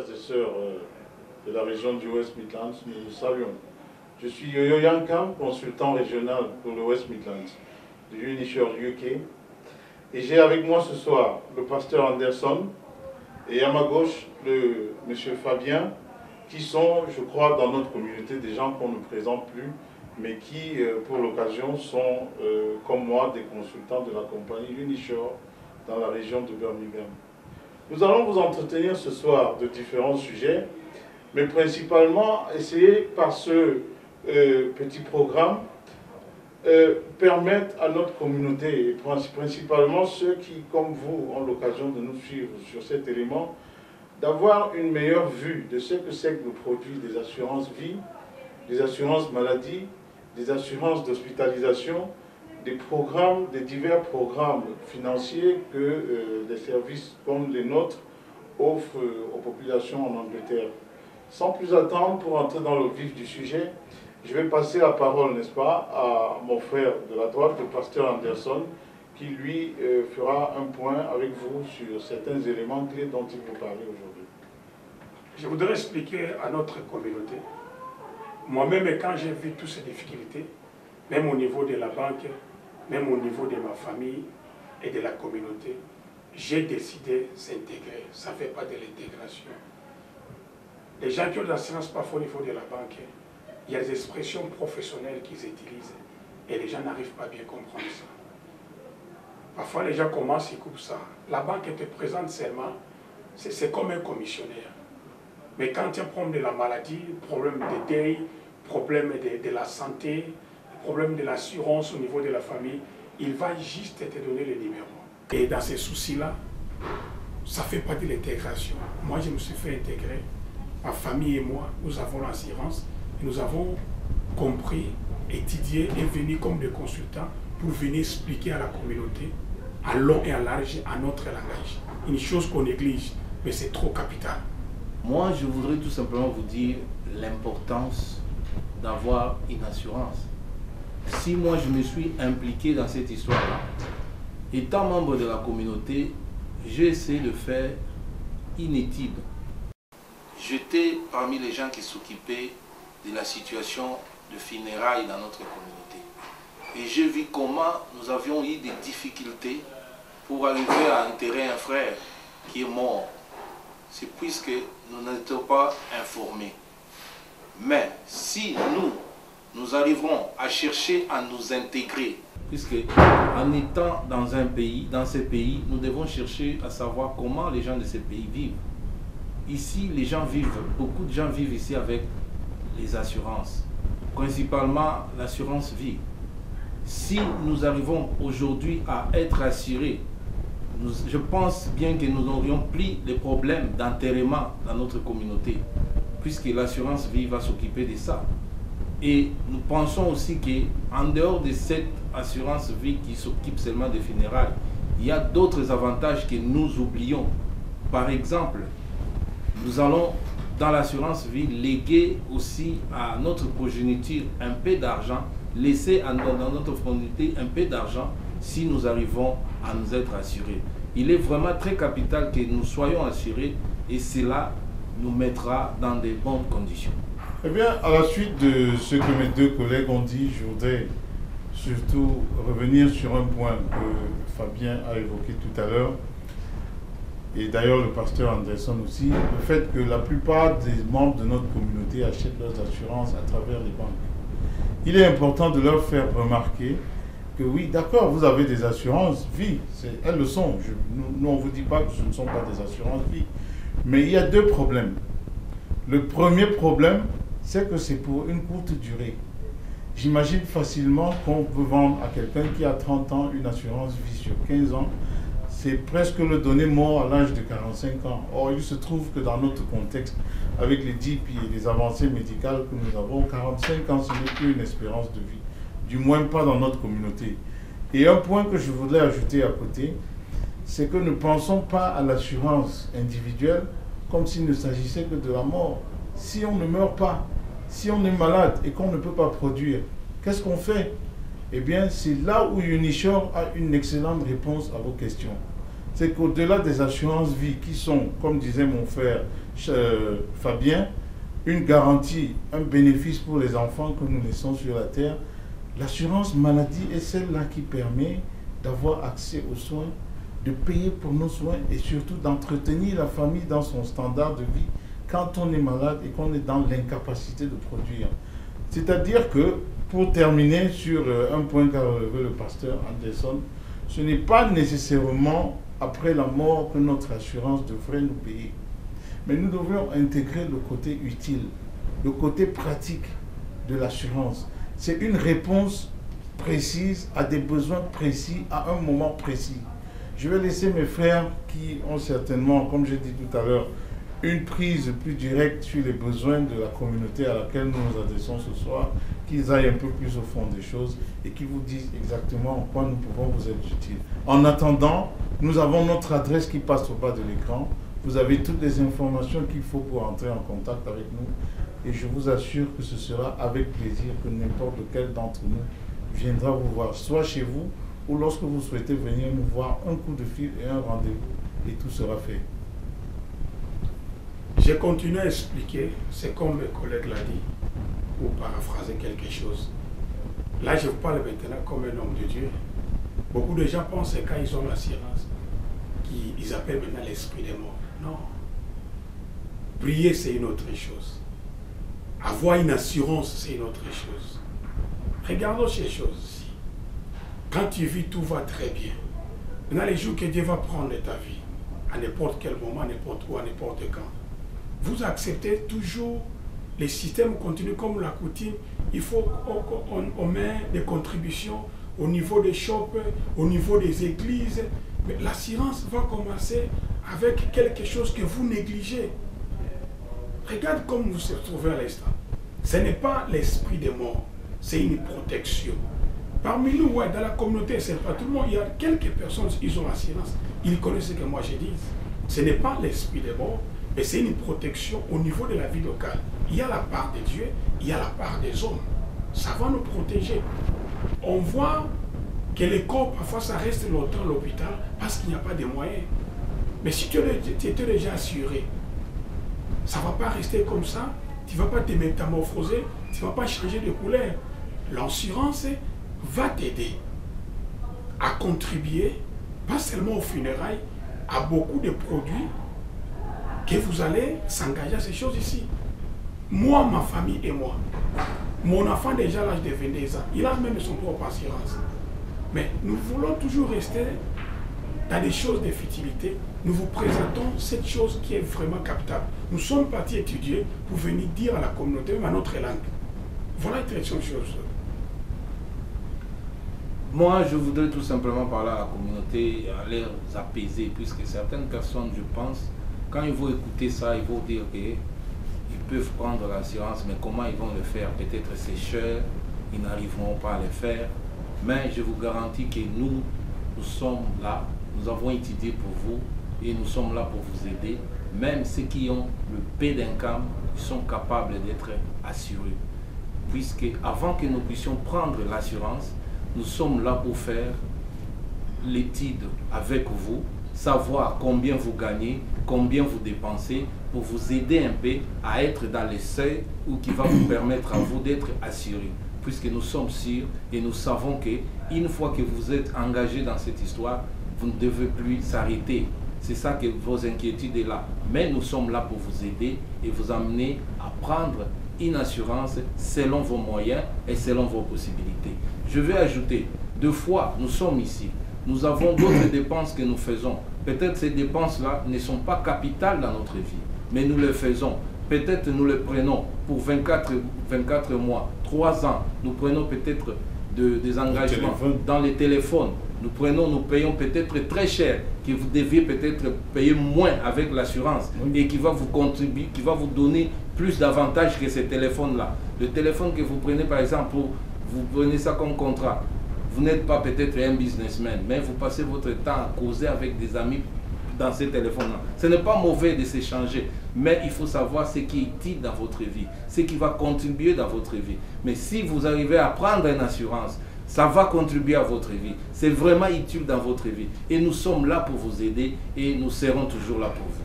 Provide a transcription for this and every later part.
frères et sœurs de la région du West Midlands, nous nous saluons. Je suis Yoyo Yankam, consultant régional pour le West Midlands de Unisure UK. Et j'ai avec moi ce soir le pasteur Anderson et à ma gauche le monsieur Fabien, qui sont, je crois, dans notre communauté des gens qu'on ne présente plus, mais qui, pour l'occasion, sont, comme moi, des consultants de la compagnie Unisure dans la région de Birmingham. Nous allons vous entretenir ce soir de différents sujets, mais principalement essayer par ce petit programme permettre à notre communauté, et principalement ceux qui, comme vous, ont l'occasion de nous suivre sur cet élément, d'avoir une meilleure vue de ce que c'est que le produit des assurances vie, des assurances maladie, des assurances d'hospitalisation, des programmes, des divers programmes financiers que des services comme les nôtres offrent aux populations en Angleterre. Sans plus attendre, pour entrer dans le vif du sujet, je vais passer la parole, n'est-ce pas, à mon frère de la droite, le pasteur Anderson, qui lui fera un point avec vous sur certains éléments clés dont il vous parler aujourd'hui. Je voudrais expliquer à notre communauté, moi-même quand j'ai vu toutes ces difficultés, même au niveau de la banque, même au niveau de ma famille et de la communauté, j'ai décidé de s'intégrer. Ça ne fait pas de l'intégration. Les gens qui ont de l'assurance parfois au niveau de la banque, il y a des expressions professionnelles qu'ils utilisent et les gens n'arrivent pas à bien comprendre ça. Parfois les gens commencent, ils coupent ça. La banque te présente seulement, c'est comme un commissionnaire. Mais quand il y a un problème de la maladie, problème de deuil, problème de la santé, problème de l'assurance au niveau de la famille, il va juste te donner les numéros. Et dans ces soucis-là, ça ne fait pas de l'intégration. Moi, je me suis fait intégrer. Ma famille et moi, nous avons l'assurance. Nous avons compris, étudié et venu comme des consultants pour venir expliquer à la communauté, à long et à large, à notre langage. Une chose qu'on néglige, mais c'est trop capital. Moi, je voudrais tout simplement vous dire l'importance d'avoir une assurance. Si moi, je me suis impliqué dans cette histoire-là, étant membre de la communauté, j'ai essayé de faire une étude. J'étais parmi les gens qui s'occupaient de la situation de funérailles dans notre communauté. Et j'ai vu comment nous avions eu des difficultés pour arriver à enterrer un frère qui est mort. C'est puisque nous n'étions pas informés. Mais si nous arriverons à chercher à nous intégrer, puisque en étant dans un pays, dans ces pays, nous devons chercher à savoir comment les gens de ces pays vivent. Ici, les gens vivent, beaucoup de gens vivent ici avec les assurances, principalement l'assurance vie. Si nous arrivons aujourd'hui à être assurés, je pense bien que nous n'aurions plus de problèmes d'enterrement dans notre communauté, puisque l'assurance vie va s'occuper de ça. Et nous pensons aussi qu'en dehors de cette assurance vie qui s'occupe seulement des funérailles, il y a d'autres avantages que nous oublions. Par exemple, nous allons dans l'assurance vie léguer aussi à notre progéniture un peu d'argent, laisser dans notre communauté un peu d'argent si nous arrivons à nous être assurés. Il est vraiment très capital que nous soyons assurés et cela nous mettra dans de bonnes conditions. Eh bien, à la suite de ce que mes deux collègues ont dit, je voudrais surtout revenir sur un point que Fabien a évoqué tout à l'heure, et d'ailleurs le pasteur Anderson aussi, le fait que la plupart des membres de notre communauté achètent leurs assurances à travers les banques. Il est important de leur faire remarquer que oui, d'accord, vous avez des assurances vie, elles le sont. Nous, on ne vous dit pas que ce ne sont pas des assurances vie. Mais il y a deux problèmes. Le premier problème, c'est que c'est pour une courte durée. J'imagine facilement qu'on peut vendre à quelqu'un qui a 30 ans une assurance vie sur 15 ans. C'est presque le donner mort à l'âge de 45 ans. Or, il se trouve que dans notre contexte, avec les DIP et les avancées médicales que nous avons, 45 ans, ce n'est plus une espérance de vie. Du moins pas dans notre communauté. Et un point que je voudrais ajouter à côté, c'est que ne pensons pas à l'assurance individuelle comme s'il ne s'agissait que de la mort. Si on ne meurt pas, si on est malade et qu'on ne peut pas produire, qu'est-ce qu'on fait? Eh bien, c'est là où Unisure a une excellente réponse à vos questions. C'est qu'au-delà des assurances vie qui sont, comme disait mon frère, Fabien, une garantie, un bénéfice pour les enfants que nous laissons sur la terre. L'assurance maladie est celle-là qui permet d'avoir accès aux soins, de payer pour nos soins et surtout d'entretenir la famille dans son standard de vie quand on est malade et qu'on est dans l'incapacité de produire. C'est-à-dire que, pour terminer sur un point qu'a relevé le pasteur Anderson, ce n'est pas nécessairement après la mort que notre assurance devrait nous payer. Mais nous devons intégrer le côté utile, le côté pratique de l'assurance. C'est une réponse précise à des besoins précis, à un moment précis. Je vais laisser mes frères qui ont certainement, comme j'ai dit tout à l'heure, une prise plus directe sur les besoins de la communauté à laquelle nous nous adressons ce soir, qu'ils aillent un peu plus au fond des choses et qui vous disent exactement en quoi nous pouvons vous être utiles. En attendant, nous avons notre adresse qui passe au bas de l'écran. Vous avez toutes les informations qu'il faut pour entrer en contact avec nous. Et je vous assure que ce sera avec plaisir que n'importe lequel d'entre nous viendra vous voir, soit chez vous, ou lorsque vous souhaitez venir nous voir, un coup de fil et un rendez-vous, et tout sera fait. J'ai continué à expliquer, c'est comme mes collègues l'ont dit, pour paraphraser quelque chose. Là, je vous parle maintenant comme un homme de Dieu. Beaucoup de gens pensent que quand ils ont l'assurance, qu'ils appellent maintenant l'esprit des morts. Non. Prier, c'est une autre chose. Avoir une assurance, c'est une autre chose. Regardons ces choses ici. Quand tu vis, tout va très bien. Maintenant, les jours que Dieu va prendre ta vie, à n'importe quel moment, à n'importe où, à n'importe quand, vous acceptez toujours les systèmes continus comme la coutume. Il faut qu'on mette des contributions au niveau des shops, au niveau des églises. Mais l'assurance va commencer avec quelque chose que vous négligez. Regarde comme vous vous trouvez à l'instant. Ce n'est pas l'esprit des morts, c'est une protection. Parmi nous, ouais, dans la communauté, c'est pas tout le monde. Il y a quelques personnes, ils ont l'assurance. Ils connaissent ce que moi je dis. Ce n'est pas l'esprit des morts, mais c'est une protection au niveau de la vie locale. Il y a la part de Dieu, il y a la part des hommes. Ça va nous protéger. On voit que les corps, parfois, ça reste longtemps à l'hôpital parce qu'il n'y a pas de moyens. Mais si tu étais déjà assuré, ça ne va pas rester comme ça. Tu ne vas pas te métamorphoser, tu ne vas pas changer de couleur. L'assurance va t'aider à contribuer, pas seulement aux funérailles, à beaucoup de produits que vous allez s'engager à ces choses ici. Moi, ma famille et moi, mon enfant déjà à l'âge de 22 ans, il a même son propre assurance. Mais nous voulons toujours rester dans des choses de futilité. Nous vous présentons cette chose qui est vraiment captable. Nous sommes partis étudier pour venir dire à la communauté, même à notre langue. Voilà une très chose. Moi, je voudrais tout simplement parler à la communauté, à les apaiser, puisque certaines personnes, je pense, quand ils vont écouter ça, ils vont dire qu'ils peuvent prendre l'assurance, mais comment ils vont le faire? Peut-être c'est cher, ils n'arriveront pas à le faire. Mais je vous garantis que nous sommes là, nous avons étudié pour vous et nous sommes là pour vous aider. Même ceux qui ont le peu d'income, ils sont capables d'être assurés. Puisque avant que nous puissions prendre l'assurance, nous sommes là pour faire l'étude avec vous, savoir combien vous gagnez, combien vous dépensez, pour vous aider un peu à être dans les seuils ou qui va vous permettre à vous d'être assurés. Puisque nous sommes sûrs et nous savons qu'une fois que vous êtes engagé dans cette histoire, vous ne devez plus s'arrêter. C'est ça que vos inquiétudes est là. Mais nous sommes là pour vous aider et vous amener à prendre une assurance selon vos moyens et selon vos possibilités. Je vais ajouter, deux fois nous sommes ici. Nous avons d'autres dépenses que nous faisons. Peut-être ces dépenses-là ne sont pas capitales dans notre vie, mais nous les faisons. Peut-être nous les prenons pour 24 mois, 3 ans. Nous prenons peut-être des engagements dans les téléphones. Nous payons peut-être très cher, que vous deviez peut-être payer moins avec l'assurance et qui va vous contribuer, qui va vous donner plus d'avantages que ces téléphones-là. Le téléphone que vous prenez par exemple, vous prenez ça comme contrat. Vous n'êtes pas peut-être un businessman, mais vous passez votre temps à causer avec des amis dans ces téléphones-là. Ce n'est pas mauvais de s'échanger, mais il faut savoir ce qui est utile dans votre vie, ce qui va contribuer dans votre vie. Mais si vous arrivez à prendre une assurance, ça va contribuer à votre vie. C'est vraiment utile dans votre vie. Et nous sommes là pour vous aider et nous serons toujours là pour vous.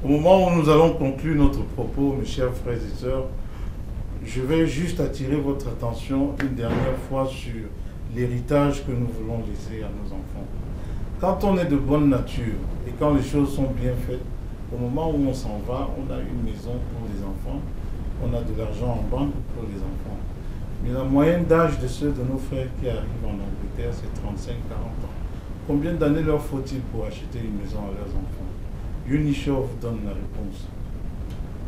Au moment où nous allons conclure notre propos, mes chers frères et sœurs, je vais juste attirer votre attention une dernière fois sur l'héritage que nous voulons laisser à nos enfants. Quand on est de bonne nature et quand les choses sont bien faites, au moment où on s'en va, on a une maison pour les enfants, on a de l'argent en banque pour les enfants. Mais la moyenne d'âge de ceux de nos frères qui arrivent en Angleterre, c'est 35-40 ans. Combien d'années leur faut-il pour acheter une maison à leurs enfants? Unisure vous donne la réponse.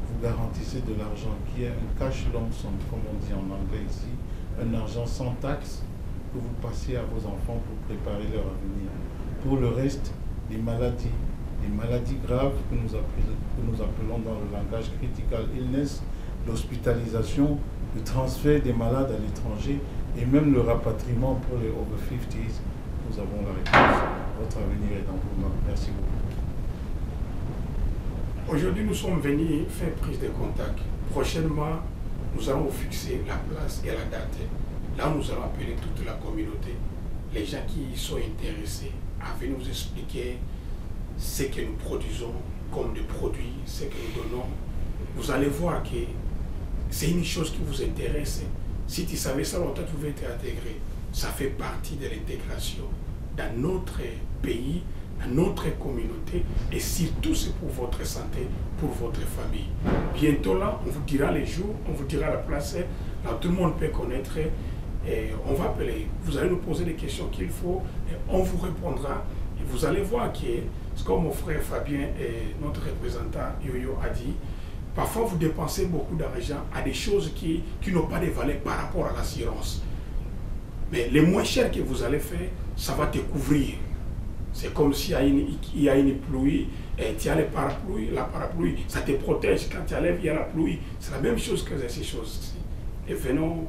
Vous garantissez de l'argent qui est un cash lump sum, comme on dit en anglais ici, un argent sans taxe que vous passez à vos enfants pour préparer leur avenir. Pour le reste, les maladies graves que nous appelons dans le langage critical illness, l'hospitalisation, le transfert des malades à l'étranger et même le rapatriement pour les over 50s, nous avons la réponse. Votre avenir est dans vos mains. Merci beaucoup. Aujourd'hui, nous sommes venus faire prise de contact. Prochainement, nous allons fixer la place et la date. Là, nous allons appeler toute la communauté, les gens qui sont intéressés à venir nous expliquer ce que nous produisons comme des produits, ce que nous donnons. Vous allez voir que c'est une chose qui vous intéresse. Si tu savais ça longtemps, tu pouvais être intégré. Ça fait partie de l'intégration dans notre pays, dans notre communauté, et surtout c'est pour votre santé, pour votre famille. Bientôt là, on vous dira les jours, on vous dira la place, là tout le monde peut connaître, et on va appeler. Vous allez nous poser des questions qu'il faut, et on vous répondra. Et vous allez voir que, comme mon frère Fabien et notre représentant Yo-Yo a dit, parfois vous dépensez beaucoup d'argent à des choses qui n'ont pas de valeur par rapport à l'assurance. Mais les moins chers que vous allez faire, ça va te couvrir. C'est comme s'il y a une pluie, et tu as le parapluie, la parapluie, ça te protège. Quand tu enlèves, il y a la pluie. C'est la même chose que ces choses-ci. Et venons,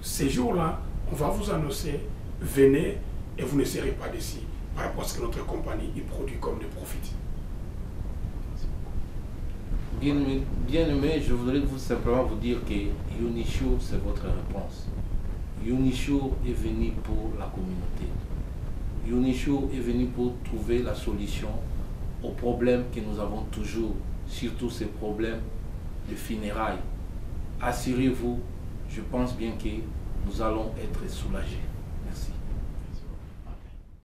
ces jours-là, on va vous annoncer, venez et vous ne serez pas d'ici. Par rapport à ce que notre compagnie y produit comme de profit. Bien aimé, je voudrais simplement vous dire que Unisure, c'est votre réponse. Unisure est venu pour la communauté. Unisure est venu pour trouver la solution aux problèmes que nous avons toujours, surtout ces problèmes de funérailles. Assurez-vous, je pense bien que nous allons être soulagés.